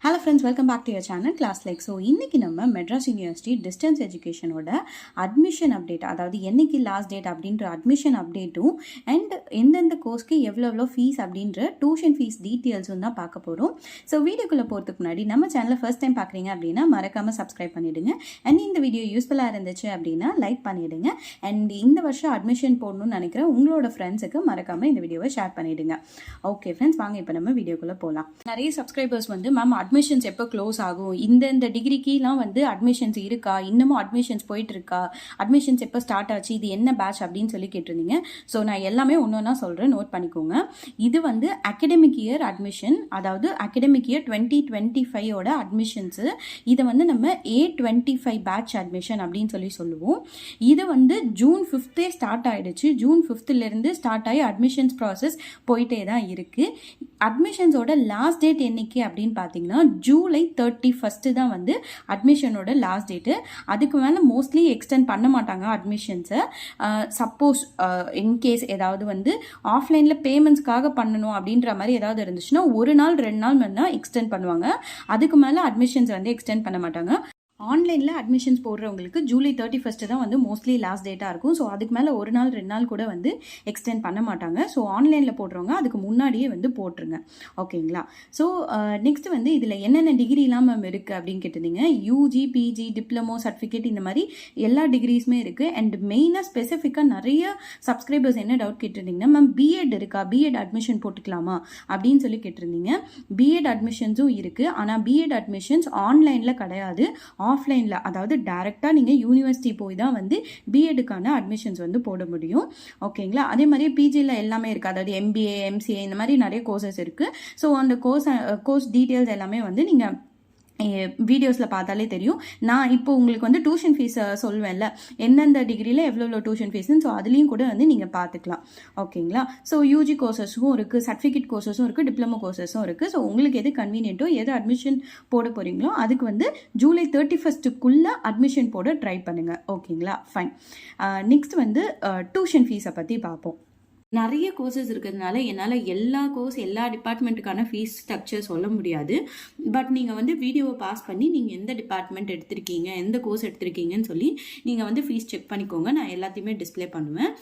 Hello friends, welcome back to your channel class like. So இன்றைக்கி நம்ம Madras university distance எஜுகேஷனோட admission update, அதாவது என்னைக்கு லாஸ்ட் டேட் அப்படின்ற அட்மிஷன் அப்டேட்டும் அண்ட் எந்தெந்த கோர்ஸ்க்கு எவ்வளோ ஃபீஸ் அப்படின்ற டியூஷன் ஃபீஸ் டீட்டெயில்ஸும் தான் பார்க்க போகிறோம். ஸோ வீடியோக்குள்ளே போகிறதுக்கு முன்னாடி நம்ம சேனலை ஃபர்ஸ்ட் டைம் பார்க்குறீங்க அப்படின்னா மறக்காமல் சப்ஸ்கிரைப் பண்ணிவிடுங்க. அண்ட் இந்த வீடியோ யூஸ்ஃபுல்லாக இருந்துச்சு அப்படின்னா லைக் பண்ணிவிடுங்க. அண்ட் இந்த வருஷம் அட்மிஷன் போடணும்னு நினைக்கிற உங்களோட ஃப்ரெண்ட்ஸுக்கு மறக்காமல் இந்த வீடியோவை ஷேர் பண்ணிவிடுங்க. ஓகே ஃப்ரெண்ட்ஸ், வாங்க இப்போ நம்ம வீடியோக்குள்ளே போகலாம். நிறைய சப்ஸ்கிரைபர்ஸ் வந்து மேம் அட்மிஷன்ஸ் எப்போ க்ளோஸ் ஆகும், இந்த டிகிரிக்கெலாம் வந்து அட்மிஷன்ஸ் இருக்கா, இன்னமும் அட்மிஷன்ஸ் போயிட்டு இருக்கா, அட்மிஷன்ஸ் எப்போ ஸ்டார்ட் ஆச்சு, இது என்ன பேட்ச் அப்படின்னு சொல்லி கேட்டிருந்தீங்க. ஸோ நான் எல்லாமே ஒன்று ஒன்றா சொல்கிறேன், நோட் பண்ணிக்கோங்க. இது வந்து அகடமிக் இயர் அட்மிஷன், அதாவது அகடமிக் இயர் 2025ஓட அட்மிஷன்ஸு. இதை வந்து நம்ம A25 பேட்ச் அட்மிஷன் அப்படின்னு சொல்லி சொல்லுவோம். இது வந்து June 5 ஸ்டார்ட் ஆகிடுச்சு. June 5 ஸ்டார்ட் ஆகி அட்மிஷன்ஸ் ப்ராசஸ் போயிட்டே தான் இருக்குது. அட்மிஷன்ஸோட லாஸ்ட் டேட் என்னைக்கு அப்படின்னு பார்த்தீங்கன்னா July 31 தான் வந்து அட்மிஷனோட லாஸ்ட் டேட்டு. அதுக்கு மேலே மோஸ்ட்லி எக்ஸ்டெண்ட் பண்ண மாட்டாங்க அட்மிஷன்ஸை. சப்போஸ் இன்கேஸ் ஏதாவது வந்து ஆஃப்லைனில் பேமெண்ட்ஸ்க்காக பண்ணணும் அப்படின்ற மாதிரி ஏதாவது இருந்துச்சுன்னா 1 நாள் 2 நாள் தான் எக்ஸ்டெண்ட் பண்ணுவாங்க. அதுக்கு மேலே அட்மிஷன்ஸ் வந்து எக்ஸ்டெண்ட் பண்ண மாட்டாங்க. ஆன்லைனில் அட்மிஷன்ஸ் போடுறவங்களுக்கு July 31 தான் வந்து மோஸ்ட்லி லாஸ்ட் டேட்டாக இருக்கும். ஸோ அதுக்கு மேலே 1 நாள் 2 நாள் கூட வந்து எக்ஸ்டெண்ட் பண்ண மாட்டாங்க. ஸோ ஆன்லைனில் போடுறவங்க அதுக்கு முன்னாடியே வந்து போட்டுருங்க, ஓகேங்களா. ஸோ நெக்ஸ்ட் வந்து இதில் என்னென்ன டிகிரிலாம் மேம் இருக்குது அப்படின்னு கேட்டிருந்தீங்க. யூஜி, பிஜி, டிப்ளமோ, சர்டிஃபிகேட், இந்த மாதிரி எல்லா டிகிரிஸுமே இருக்குது. அண்ட் மெயினாக ஸ்பெசிஃபிக்காக நிறைய சப்ஸ்கிரைபர்ஸ் என்ன டவுட் கேட்டிருந்தீங்கன்னா, மேம் பிஎட் இருக்கா, பிஎட் அட்மிஷன் போட்டுக்கலாமா அப்படின்னு சொல்லி கேட்டிருந்தீங்க. பிஎட் அட்மிஷன்ஸும் இருக்குது, ஆனால் பிஎட் அட்மிஷன்ஸ் ஆன்லைனில் கிடையாது, ஆஃப்லைனில், அதாவது டைரெக்டாக நீங்கள் யூனிவர்சிட்டி போய் தான் வந்து பிஎட்டுக்கான அட்மிஷன்ஸ் வந்து போட முடியும், ஓகேங்களா. அதே மாதிரி பிஜியில் எல்லாமே இருக்குது, அதாவது எம்பிஏ, எம்சிஏ, இந்த மாதிரி நிறைய கோர்சஸ் இருக்குது. ஸோ அந்த கோர்ஸ் டீட்டெயில்ஸ் எல்லாமே வந்து நீங்கள் வீடியோஸில் பார்த்தாலே தெரியும். நான் இப்போ உங்களுக்கு வந்து டியூஷன் ஃபீஸ் சொல்வேன்ல, எந்தெந்த டிகிரியில் எவ்வளோ டியூஷன் ஃபீஸ்ன்னு, ஸோ அதுலேயும் கூட வந்து நீங்கள் பார்த்துக்கலாம், ஓகேங்களா. ஸோ யூஜி கோர்சஸும் இருக்குது, சர்டிஃபிகேட் கோர்சஸும் இருக்குது, டிப்ளமோ கோர்சஸும் இருக்குது. ஸோ உங்களுக்கு எது கன்வீனியன்ட்டோ, எது அட்மிஷன் போட போகிறீங்களோ அதுக்கு வந்து July 31 அட்மிஷன் போட ட்ரை பண்ணுங்கள், ஓகேங்களா. ஃபைன். நெக்ஸ்ட் வந்து டியூஷன் ஃபீஸை பற்றி பார்ப்போம். நிறைய கோர்சஸ் இருக்கிறதுனால என்னால் எல்லா டிபார்ட்மெண்ட்டுக்கான ஃபீஸ் ஸ்ட்ரக்சர் சொல்ல முடியாது. பட் நீங்கள் வந்து வீடியோவை பாஸ் பண்ணி நீங்கள் எந்த டிபார்ட்மெண்ட் எடுத்திருக்கீங்க, எந்த கோர்ஸ் எடுத்திருக்கீங்கன்னு சொல்லி நீங்கள் வந்து ஃபீஸ் செக் பண்ணிக்கோங்க. நான் எல்லாத்தையுமே டிஸ்பிளே பண்ணுவேன்.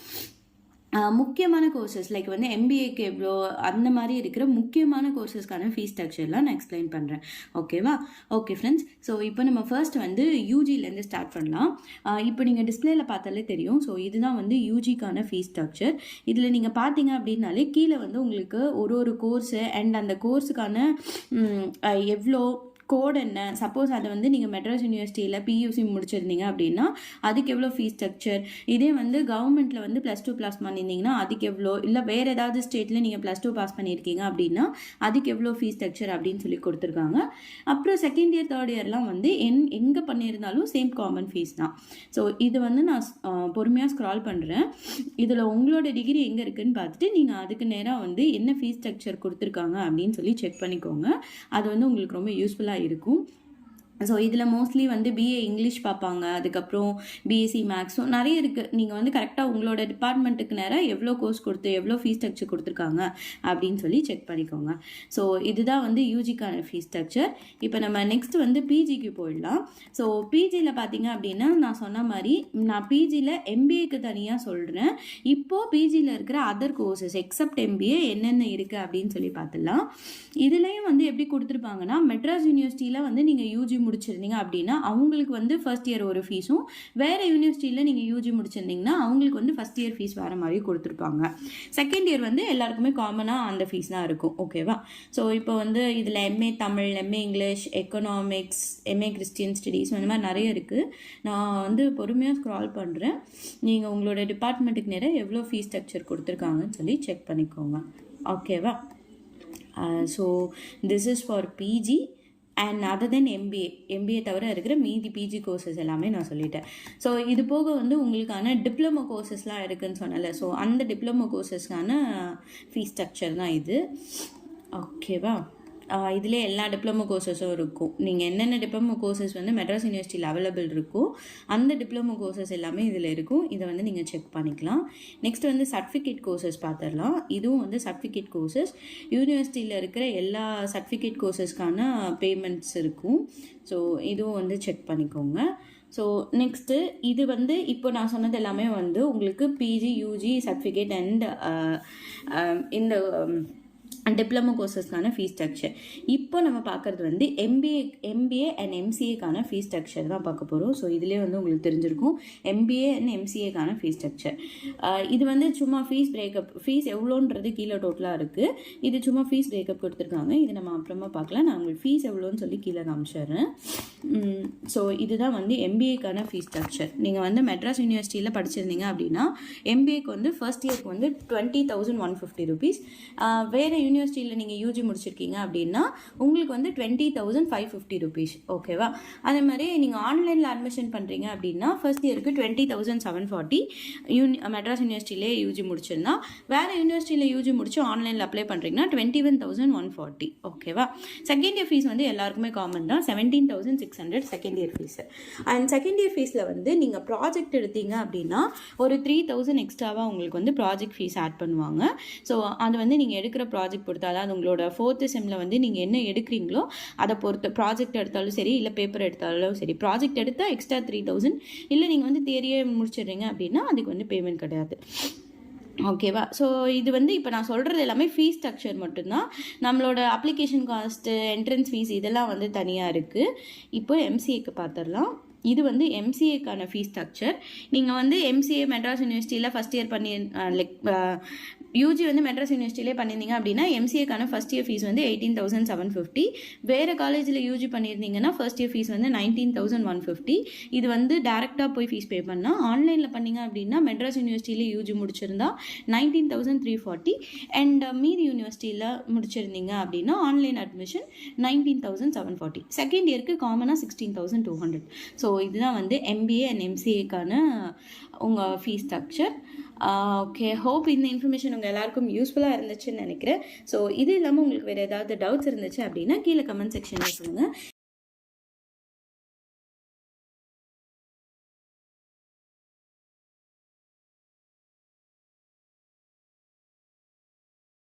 முக்கியமான கோர்சஸ் லைக் வந்து எம்பிஏக்கு எவ்வளோ, அந்த மாதிரி இருக்கிற முக்கியமான கோர்சஸ்க்கான ஃபீஸ் ஸ்ட்ரக்சர்லாம் நான் எக்ஸ்பிளைன் பண்ணுறேன், ஓகேவா. ஓகே ஃப்ரெண்ட்ஸ், ஸோ இப்போ நம்ம ஃபர்ஸ்ட் வந்து யூஜிலேருந்து ஸ்டார்ட் பண்ணலாம். இப்போ நீங்கள் டிஸ்பிளேல பார்த்தாலே தெரியும். ஸோ இதுதான் வந்து யூஜிக்கான ஃபீஸ் ஸ்ட்ரக்சர். இதில் நீங்கள் பார்த்தீங்க அப்படின்னாலே கீழே வந்து உங்களுக்கு ஒரு கோர்ஸு அண்ட் அந்த கோர்ஸுக்கான எவ்வளோ கோட் என்ன, சப்போஸ் அதை வந்து நீங்கள் மெட்ராஸ் யூனிவர்சிட்டியில் பியூசி முடிச்சிருந்தீங்க அப்படின்னா அதுக்கு எவ்வளோ ஃபீஸ் ஸ்ட்ரக்சர், இதே வந்து கவர்மெண்ட்டில் வந்து +2 பாஸ் பண்ணியிருந்தீங்கன்னா அதுக்கு எவ்வளோ, இல்லை வேறு ஏதாவது ஸ்டேட்டில் நீங்கள் +2 பாஸ் பண்ணியிருக்கீங்க அப்படின்னா அதுக்கு எவ்வளோ ஃபீஸ் ஸ்ட்ரக்சர் அப்படின்னு சொல்லி கொடுத்துருக்காங்க. அப்புறம் செகண்ட் இயர் தேர்ட் இயர்லாம் வந்து எங்கே பண்ணியிருந்தாலும் சேம் காமன் ஃபீஸ் தான். ஸோ இது வந்து நான் பொறுமையாக ஸ்க்ரால் பண்ணுறேன். இதில் உங்களோட டிகிரி எங்கே இருக்குதுன்னு பார்த்துட்டு நீங்கள் அதுக்கு நேராக வந்து என்ன ஃபீஸ் ஸ்ட்ரக்சர் கொடுத்துருக்காங்க அப்படின்னு சொல்லி செக் பண்ணிக்கோங்க. அது வந்து உங்களுக்கு ரொம்ப யூஸ்ஃபுல்லாக இருக்கும். ஸோ இதில் மோஸ்ட்லி வந்து பிஏ இங்கிலீஷ் பார்ப்பாங்க, அதுக்கப்புறம் பிஎஸ்சி மேக்ஸும் நிறைய இருக்குது. நீங்கள் வந்து கரெக்டாக உங்களோட டிபார்ட்மெண்ட்டுக்கு நேராக எவ்வளோ கோர்ஸ் கொடுத்து எவ்வளோ ஃபீஸ் ஸ்ட்ரக்சர் கொடுத்துருக்காங்க அப்படின்னு சொல்லி செக் பண்ணிக்கோங்க. ஸோ இதுதான் வந்து யூஜிக்கான ஃபீஸ் ஸ்ட்ரக்சர். இப்போ நம்ம நெக்ஸ்ட் வந்து பிஜிக்கு போயிடலாம். ஸோ பிஜியில் பார்த்தீங்க அப்படின்னா நான் சொன்ன மாதிரி நான் பிஜியில் எம்பிஏக்கு தனியாக சொல்கிறேன். இப்போது பிஜியில் இருக்கிற அதர் கோர்சஸ் எக்ஸப்ட் எம்பிஏ என்னென்ன இருக்குது அப்படின்னு சொல்லி பார்த்துடலாம். இதுலேயும் வந்து எப்படி கொடுத்துருப்பாங்கன்னா, மெட்ராஸ் யூனிவர்சிட்டியில் வந்து நீங்கள் யூஜி முடிச்சிருந்தீங்க அப்படின்னா அவங்களுக்கு வந்து ஃபர்ஸ்ட் இயர் ஒரு ஃபீஸும், வேறு யூனிவர்சிட்டியில் நீங்கள் யூஜி முடிச்சிருந்தீங்கன்னா அவங்களுக்கு வந்து ஃபர்ஸ்ட் இயர் ஃபீஸ் வேறு மாதிரி கொடுத்துருப்பாங்க. செகண்ட் இயர் வந்து எல்லாருக்குமே காமனாக அந்த ஃபீஸ் தான் இருக்கும், ஓகேவா. ஸோ இப்போ வந்து இதில் MA Tamil, MA English, economics, MA Christian studies, இந்த மாதிரி நிறைய இருக்குது. நான் வந்து பொறுமையாக ஸ்க்ரால் பண்ணுறேன். நீங்கள் உங்களோட டிபார்ட்மெண்ட்டுக்கு நேராக எவ்வளோ ஃபீஸ் ஸ்ட்ரக்சர் கொடுத்துருக்காங்கன்னு சொல்லி செக் பண்ணிக்கோங்க, ஓகேவா. So this is for PG and other then MBA தவிர இருக்கிற மீதி பிஜி கோர்சஸ் எல்லாமே நான் சொல்லிட்டேன். ஸோ இது போக வந்து உங்களுக்கான டிப்ளமோ கோர்சஸ்லாம் இருக்குதுன்னு சொன்னல, ஸோ அந்த டிப்ளமோ கோர்சஸ்க்கான ஃபீஸ் ஸ்ட்ரக்சர் தான் இது, ஓகேவா. இதில் எல்லா டிப்ளமோ கோர்சஸும் இருக்கும். நீங்கள் என்னென்ன டிப்ளமோ கோர்சஸ் வந்து மெட்ராஸ் யூனிவர்சிட்டியில் அவைலபிள் இருக்கோ அந்த டிப்ளமோ கோர்சஸ் எல்லாமே இதில் இருக்கும். இதை வந்து நீங்கள் செக் பண்ணிக்கலாம். நெக்ஸ்ட் வந்து சர்டிஃபிகேட் கோர்சஸ் பார்த்துடலாம். இதுவும் வந்து சர்டிஃபிகேட் கோர்சஸ் யூனிவர்சிட்டியில் இருக்கிற எல்லா சர்டிஃபிகேட் கோர்சஸ்க்கான பேமெண்ட்ஸ் இருக்கும். ஸோ இதுவும் வந்து செக் பண்ணிக்கோங்க. ஸோ நெக்ஸ்ட்டு இது வந்து இப்போ நான் சொன்னது எல்லாமே வந்து உங்களுக்கு பிஜி யூஜி சர்டிஃபிகேட் அண்ட் இந்த டிப்ளமோ கோர்சஸ்க்கான ஃபீஸ் ஸ்ட்ரக்சர். இப்போ நம்ம பார்க்குறது வந்து எம்பிஏ அண்ட் எம்சிஏக்கான ஃபீஸ் ஸ்ட்ரக்சர் தான் பார்க்க போகிறோம். ஸோ இதிலே வந்து உங்களுக்கு தெரிஞ்சிருக்கும் எம்பிஏ அண்ட் எம்சிஏக்கான ஃபீஸ் ஸ்ட்ரக்சர். இது வந்து சும்மா ஃபீஸ் எவ்வளோன்றது கீழே டோட்டலாக இருக்குது. இது சும்மா ஃபீஸ் பிரேக்கப் கொடுத்துருக்காங்க. இது நம்ம அப்புறமா பார்க்கலாம். நான் உங்களுக்கு ஃபீஸ் எவ்வளோன்னு சொல்லி கீழே காமிச்சிடுறேன். ஸோ இதுதான் வந்து எம்பிஏக்கான ஃபீஸ் ஸ்ட்ரக்சர். நீங்கள் வந்து மெட்ராஸ் யூனிவர்சிட்டியில் படிச்சிருந்தீங்க அப்படின்னா எம்பிஏக்கு வந்து ஃபர்ஸ்ட் இயருக்கு வந்து 20,150 rupees. வேறு யூனிவர்சிட்டியில் நீங்கள் யூஜி முடிச்சிருக்கீங்க அப்படின்னா உங்களுக்கு வந்து 20,550 rupees. ஓகேவா? அதே மாதிரி நீங்கள் ஆன்லைனில் அட்மிஷன் பண்ணுறீங்க அப்படின்னா ஃபர்ஸ்ட் இயருக்கு 20,740. மெட்ராஸ் யூனிவர்சிட்டியிலே யூஜி முடிச்சிருந்தா, வேறு யூனிவர்சிட்டியில் யூஜி முடிச்சு ஆன்லைனில் அப்ளை பண்ணுறீங்கன்னா 21,140. ஓகேவா? செகண்ட் இயர் ஃபீஸ் வந்து எல்லாருக்குமே காமன் தான், 17,600 second year fees. And second year ஃபீஸில் வந்து நீங்கள் ப்ராஜெக்ட் எடுத்தீங்க அப்படின்னா ஒரு 3,000 எக்ஸ்ட்ராவாக உங்களுக்கு வந்து ப்ராஜெக்ட் ஃபீஸ் ஆட் பண்ணுவாங்க. ஸோ அது வந்து நீங்கள் எடுக்கிற ப்ராஜெக்ட் பொறுத்து, அதாவது உங்களோட 4th செம்மில் வந்து நீங்கள் என்ன எடுக்கிறீங்களோ அதை பொறுத்து, ப்ராஜெக்ட் எடுத்தாலும் சரி இல்லை பேப்பர் எடுத்தாலும் சரி, ப்ராஜெக்ட் எடுத்தால் எக்ஸ்ட்ரா 3,000, இல்லை நீங்கள் வந்து தியரியே முடிச்சிடுறீங்க அப்படின்னா அதுக்கு வந்து பேமெண்ட் கிடையாது. ஓகேவா? ஸோ இது வந்து இப்போ நான் சொல்கிறது எல்லாமே ஃபீஸ் ஸ்ட்ரக்சர் மட்டும்தான். நம்மளோட அப்ளிகேஷன் காஸ்ட்டு, என்ட்ரன்ஸ் ஃபீஸ் இதெல்லாம் வந்து தனியாக இருக்குது. இப்போ எம்சிஏக்கு பார்த்துடலாம். இது வந்து எம்சிஏக்கான ஃபீஸ் ஸ்ட்ரக்சர். நீங்கள் வந்து எம்சிஏ மெட்ராஸ் யூனிவர்சிட்டியில் ஃபஸ்ட் இயர் பண்ணி லைக் யூஜி வந்து மெட்ராஸ் யூனிவர்சிட்டியிலே பண்ணியிருந்தீங்க அப்படின்னா எம்சிஏக்கான ஃபஸ்ட் இயர் ஃபீஸ் வந்து 18,750. வேறு காலேஜில் யூஜி பண்ணியிருந்தீங்கன்னா ஃபர்ஸ்ட் இயர் ஃபீஸ் வந்து 19,150. இது வந்து டேரெக்டாக போய் ஃபீஸ் பே பண்ணால். ஆன்லைனில் பண்ணிங்க அப்படின்னா மெட்ராஸ் யூனிவர்சிட்டியிலே யூஜி முடிச்சிருந்தா 19,340. அண்ட் மீதி யூனிவர்சிட்டியில் முடிச்சிருந்தீங்க அப்படின்னா ஆன்லைன் அட்மிஷன் 19,740. செகண்ட் இயருக்கு காமனாக 16,200. ஸோ இதுதான் வந்து எம்பிஏ அண்ட் எம்சிஏக்கான உங்கள் ஃபீஸ் ஸ்ட்ரக்சர். ஓகே, ஹோப் இந்த இன்ஃபர்மேஷன் உங்கள் எல்லாருக்கும் யூஸ்ஃபுல்லாக இருந்துச்சுன்னு நினைக்கிறேன். ஸோ இது இல்லாமல் உங்களுக்கு வேறு ஏதாவது டவுட்ஸ் இருந்துச்சு அப்படின்னா கீழே கமெண்ட் செக்ஷனில் சொல்லுங்கள்.